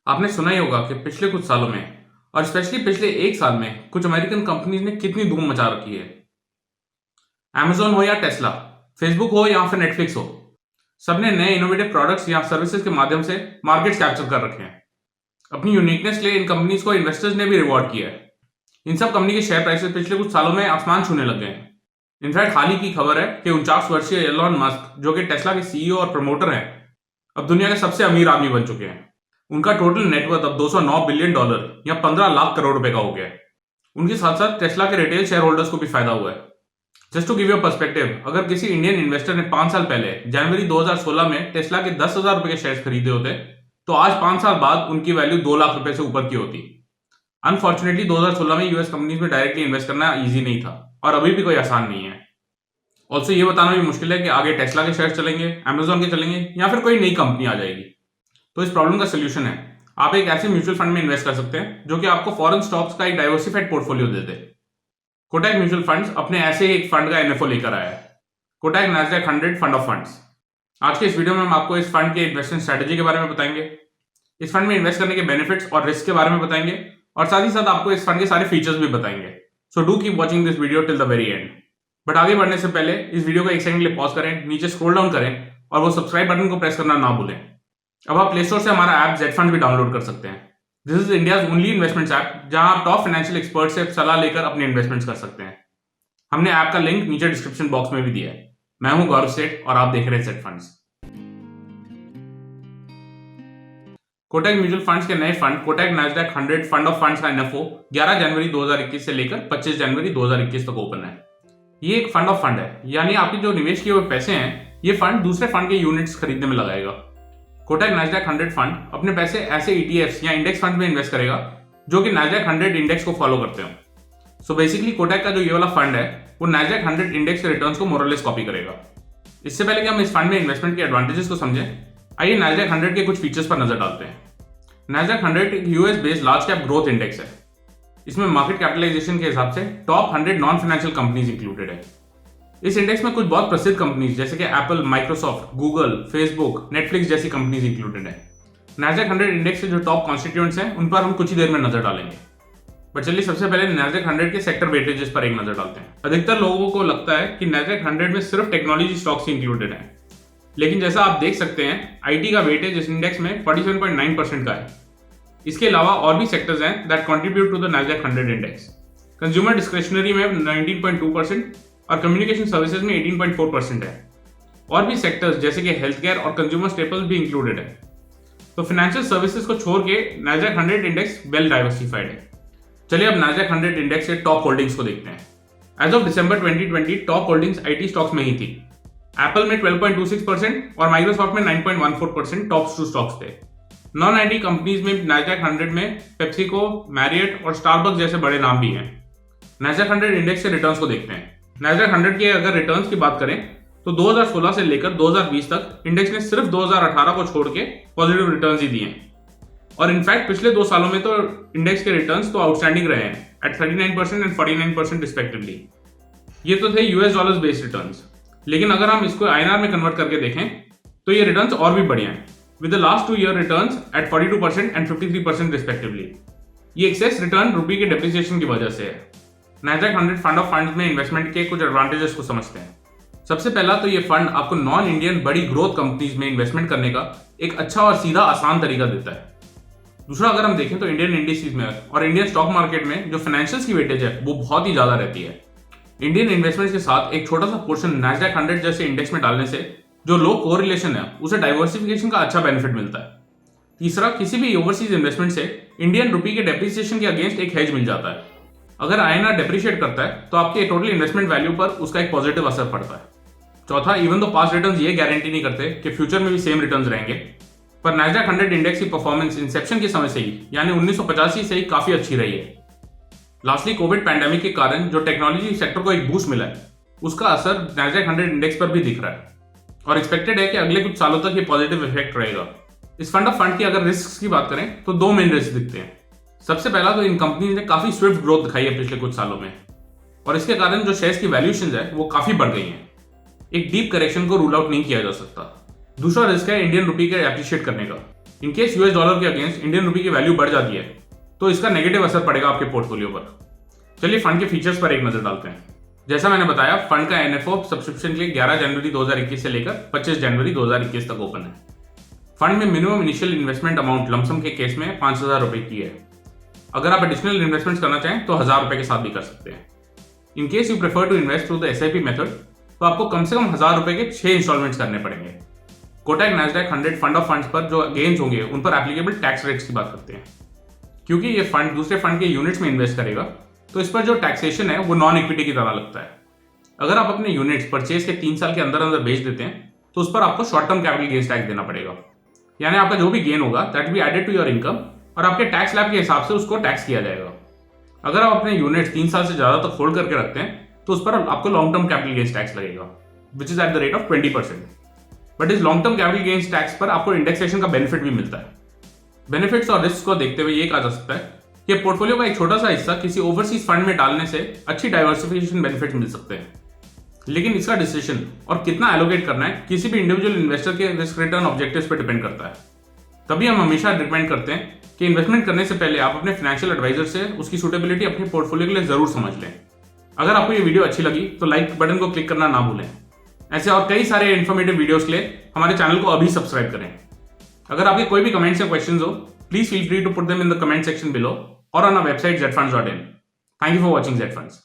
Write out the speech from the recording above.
आपने सुना ही होगा कि पिछले कुछ सालों में और स्पेशली पिछले एक साल में कुछ अमेरिकन कंपनीज ने कितनी धूम मचा रखी है। Amazon हो या टेस्ला, फेसबुक हो या फिर नेटफ्लिक्स हो, सबने नए इनोवेटिव प्रोडक्ट्स या सर्विसेज के माध्यम से मार्केट्स कैप्चर कर रखे हैं। अपनी यूनिकनेस के लिए इन कंपनीज को इन्वेस्टर्स ने भी रिवॉर्ड किया है। इन सब कंपनी के शेयर प्राइसेस पिछले कुछ सालों में आसमान छूने लग गए हैं। इनफैक्ट हाल ही की खबर है कि 49 वर्षीय एलॉन मस्क, जो कि टेस्ला के सीईओ और प्रमोटर हैं, अब दुनिया के सबसे अमीर आदमी बन चुके हैं। उनका टोटल नेटवर्थ अब $209 बिलियन या 15 लाख करोड़ रुपए का हो गया है। उनके साथ साथ टेस्ला के रिटेल शेयर होल्डर्स को भी फायदा हुआ है। Just to give you perspective, अगर किसी इंडियन इन्वेस्टर ने 5 साल पहले जनवरी 2016 में टेस्ला के 10,000 रुपए के शेयर खरीदे होते तो आज 5 साल बाद उनकी वैल्यू 2 लाख रुपए से ऊपर की होती। अनफॉर्चुनेटली 2016 में यूएस कंपनीज में डायरेक्टली इन्वेस्ट करना इजी नहीं था और अभी भी कोई आसान नहीं है। ऑल्सो ये बताना भी मुश्किल है कि आगे टेस्ला के शेयर चलेंगे, अमेजोन के चलेंगे या फिर कोई नई कंपनी आ जाएगी। तो इस प्रॉब्लम का सोल्यूशन है, आप एक ऐसे म्यूचुअल फंड में इन्वेस्ट कर सकते हैं जो कि आपको फॉरेन स्टॉक्स का एक डाइवर्सिफाइड पोर्टफोलियो दे दे। कोटक म्यूचुअल फंड्स अपने ऐसे ही एक फंड का एनएफओ लेकर आया है, Kotak Nasdaq 100 fund of funds. आज के इस वीडियो में हम आपको इस फंड के इन्वेस्टमेंट स्ट्रेटेजी के बारे में बताएंगे, इस फंड में इन्वेस्ट करने के बेनिफिट्स और रिस्क के बारे में बताएंगे और साथ ही साथ आपको इस फंड के सारे फीचर्स भी बताएंगे। So do keep watching this video till the very and. But आगे बढ़ने से पहले इस वीडियो को एक सेकंड के लिए पॉज करें, नीचे स्क्रॉल डाउन करें और वो सब्सक्राइब बटन को प्रेस करना ना भूलें। अब आप प्ले स्टोर से हमारा ऐप जेड फंड भी डाउनलोड कर सकते हैं। This is India's only investments app जहां आप टॉप फाइनेंशियल एक्सपर्ट से सलाह लेकर अपने इन्वेस्टमेंट्स कर सकते हैं। हमने ऐप का लिंक नीचे डिस्क्रिप्शन बॉक्स में भी दिया है। मैं हूं गौरव सेठ और आप देख रहे हैं set funds. Kotak mutual funds के नए fund Kotak Nasdaq 100 fund of funds का एनएफओ 11 जनवरी 2021 से लेकर 25 जनवरी 2021 तक ओपन है। ये एक फंड ऑफ फंड है, यानी आपके जो निवेश किए हुए पैसे हैं ये फंड दूसरे फंड के यूनिट्स खरीदने में लगाएगा। कोटक नैस्डैक 100 फंड अपने पैसे ऐसे ईटीएफ्स या इंडेक्स फंड में इन्वेस्ट करेगा जो कि नैस्डैक 100 इंडेक्स को फॉलो करते हो। सो बेसिकली कोटक का जो ये वाला फंड है वो नैस्डैक 100 इंडेक्स के रिटर्न्स को मोरलेस कॉपी करेगा। इससे पहले कि हम इस फंड में इन्वेस्टमेंट के एडवांटेजेस को समझें, आइए नैस्डैक 100 के कुछ फीचर्स पर नजर डालते हैं। नैस्डैक 100 एक US based large cap growth index है। इसमें मार्केट कैपिटलाइजेशन के हिसाब से top 100 non financial companies included है। इस इंडेक्स में कुछ बहुत प्रसिद्ध कंपनीज जैसे कि Apple, Microsoft, Google, Facebook, Netflix जैसी कंपनीज इंक्लूडेड है। नैस्डैक 100 इंडेक्स के जो टॉप कॉन्स्टिट्यूएंट्स हैं उन पर हम कुछ ही देर में नजर डालेंगे। बट चलिए सबसे पहले नैस्डैक 100 के सेक्टर वेटेजेस पर एक नजर डालते हैं। अधिकतर लोगों को लगता है कि नैस्डैक 100 में सिर्फ टेक्नोलॉजी स्टॉक्स इंक्लूडेड है, लेकिन जैसा आप देख सकते हैं आईटी का वेटेज इस इंडेक्स में 47.9% का है। इसके अलावा और भी सेक्टर्स हैं that contribute to the Nasdaq 100 index. Consumer discretionary में 19.2% और कम्युनिकेशन सर्विसेज में 18.4% है। और भी सेक्टर्स जैसे कि हेल्थ केयर और कंज्यूमर स्टेपल्स भी इंक्लूडेड है। तो फाइनेंशियल सर्विसेज को छोड़ के नैस्डैक 100 इंडेक्स वेल डाइवर्सिफाइड है। चलिए अब नैस्डैक 100 इंडेक्स के टॉप होल्डिंग्स को देखते हैं। As of December 2020 top holdings IT stocks में ही थी। एप्पल में 12.26% और माइक्रोसॉफ्ट में 9.14% टॉप 2 स्टॉक्स थे। नॉन आईटी कंपनीज में नैस्डैक 100 में पेप्सिको, मैरियट और स्टारबक्स जैसे बड़े नाम भी हैं। नैस्डैक 100 इंडेक्स के रिटर्न्स को देखते हैं। नैस्डैक 100 के अगर रिटर्न्स की बात करें तो 2016 से लेकर 2020 तक इंडेक्स ने सिर्फ 2018 को छोड़ के पॉजिटिव रिटर्न्स ही दिए हैं। और इनफैक्ट पिछले 2 सालों में तो इंडेक्स के रिटर्न्स तो आउटस्टैंडिंग रहे हैं एट 39% एंड 49% रिस्पेक्टिवली। ये तो थे यूएस डॉलर्स बेस्ड रिटर्न्स, लेकिन अगर हम इसको आईएनआर में कन्वर्ट करके देखें तो ये रिटर्न्स और भी बढ़िया हैं, with the last 2 year returns at 42% and 53% respectively. ये एक्सेस रिटर्न रुपये के डेप्रिसिएशन की वजह से है। नैस्डैक 100 फंड ऑफ फंड्स में इन्वेस्टमेंट के कुछ एडवांटेजेस को समझते हैं। सबसे पहला तो ये फंड आपको नॉन इंडियन बड़ी ग्रोथ कंपनीज में इन्वेस्टमेंट करने का एक अच्छा और सीधा आसान तरीका देता है। दूसरा, अगर हम देखें तो इंडियन इंडिसेस में और इंडियन स्टॉक मार्केट में जो फाइनेंशियल्स की वेटेज है वो बहुत ही ज्यादा रहती है। इंडियन इन्वेस्टमेंट के साथ एक छोटा सा पोर्शन नैस्डैक 100 जैसे इंडेक्स में डालने से जो लो कोरिलेशन है उसे डाइवर्सिफिकेशन का अच्छा बेनिफिट मिलता है। तीसरा, किसी भी ओवरसीज इन्वेस्टमेंट से इंडियन रुपी के डेप्रिसिएशन के अगेंस्ट एक हेज मिल जाता है। अगर आईएनआर डेप्रिशिएट करता है तो आपके टोटल इन्वेस्टमेंट वैल्यू पर उसका एक पॉजिटिव असर पड़ता है। चौथा, इवन दो पास्ट रिटर्न्स ये गारंटी नहीं करते कि फ्यूचर में भी सेम रिटर्न्स रहेंगे, पर नैस्डैक 100 इंडेक्स की परफॉर्मेंस इंसेप्शन के समय से ही यानी 1985 से ही काफी अच्छी रही है। लास्टली, कोविड पैंडेमिक के कारण जो टेक्नोलॉजी सेक्टर को एक बूस्ट मिला है उसका असर नैस्डैक 100 इंडेक्स पर भी दिख रहा है और एक्सपेक्टेड है कि अगले कुछ सालों तक ये पॉजिटिव इफेक्ट रहेगा। इस फंड ऑफ फंड की अगर रिस्क की बात करें तो 2 मेन रिस्क दिखते हैं। सबसे पहला तो इन कंपनीज ने काफी स्विफ्ट ग्रोथ दिखाई है पिछले कुछ सालों में और इसके कारण जो शेयर्स की वैल्यूएशंस है वो काफी बढ़ गई हैं। एक डीप करेक्शन को रूल आउट नहीं किया जा सकता। दूसरा रिस्क है इंडियन रुपी के एप्रिशिएट करने का। इन केस यूएस डॉलर के अगेंस्ट इंडियन रुपी की वैल्यू बढ़ जाती है तो इसका नेगेटिव असर पड़ेगा आपके पोर्टफोलियो पर। चलिए फंड के फीचर्स पर एक नजर डालते हैं। जैसा मैंने बताया, फंड का एनएफओ सब्सक्रिप्शन के लिए 11 जनवरी 2021 से लेकर 25 जनवरी 2021 तक ओपन है। फंड में minimum initial investment amount lump sum के केस में 5,000 रुपए की है। अगर आप एडिशनल इन्वेस्टमेंट करना चाहें तो 1,000 रुपए के साथ भी कर सकते हैं। In case you prefer to invest through the SIP method तो आपको कम से कम 1,000 रुपए के 6 इंस्टॉलमेंट्स करने पड़ेंगे। Kotak Nasdaq 100 fund of funds पर जो गेन्स होंगे उन पर एप्लीकेबल टैक्स रेट्स की बात करते हैं। क्योंकि ये फंड दूसरे फंड के यूनिट्स में इन्वेस्ट करेगा तो इस पर जो टैक्सेशन है वो नॉन इक्विटी की तरह लगता है। अगर आप अपने यूनिट्स परचेज के 3 साल के अंदर अंदर बेच देते हैं तो उस पर आपको short term capital gains tax देना पड़ेगा। यानी आपका जो भी गेन होगा that be added to your income और आपके टैक्स स्लैब के हिसाब से उसको टैक्स किया जाएगा। अगर आप अपने यूनिट्स 3 साल से ज्यादा तक होल्ड करके रखते हैं तो उस पर आपको long term capital gains tax लगेगा which is at the rate of 20%। But इस long term capital gains tax पर आपको इंडेक्सेशन का बेनिफिट भी मिलता है। बेनिफिट्स और रिस्क को देखते हुए ये कहा जा सकता है कि पोर्टफोलियो का एक छोटा सा हिस्सा किसी ओवरसीज फंड में डालने से अच्छी डाइवर्सिफिकेशन बेनिफिट मिल सकते हैं। लेकिन इसका डिसीजन और कितना एलोकेट करना है किसी भी इंडिविजुअल इन्वेस्टर के रिस्क रिटर्न ऑब्जेक्टिव्स पर डिपेंड करता है। तभी हम हमेशा रिकमेंड करते हैं कि इन्वेस्टमेंट करने से पहले आप अपने फाइनेंशियल एडवाइजर से उसकी सूटेबिलिटी अपने पोर्टफोलियो के लिए जरूर समझ लें। अगर आपको ये वीडियो अच्छी लगी तो लाइक बटन को क्लिक करना ना भूलें। ऐसे और कई सारे इन्फॉर्मेटिव वीडियोस के लिए हमारे चैनल को अभी सब्सक्राइब करें। अगर आपके कोई भी कमेंट्स या क्वेश्चंस हो please feel free to put them in the comment section below और on our website zfunds.in। Thank you for watching Z Funds।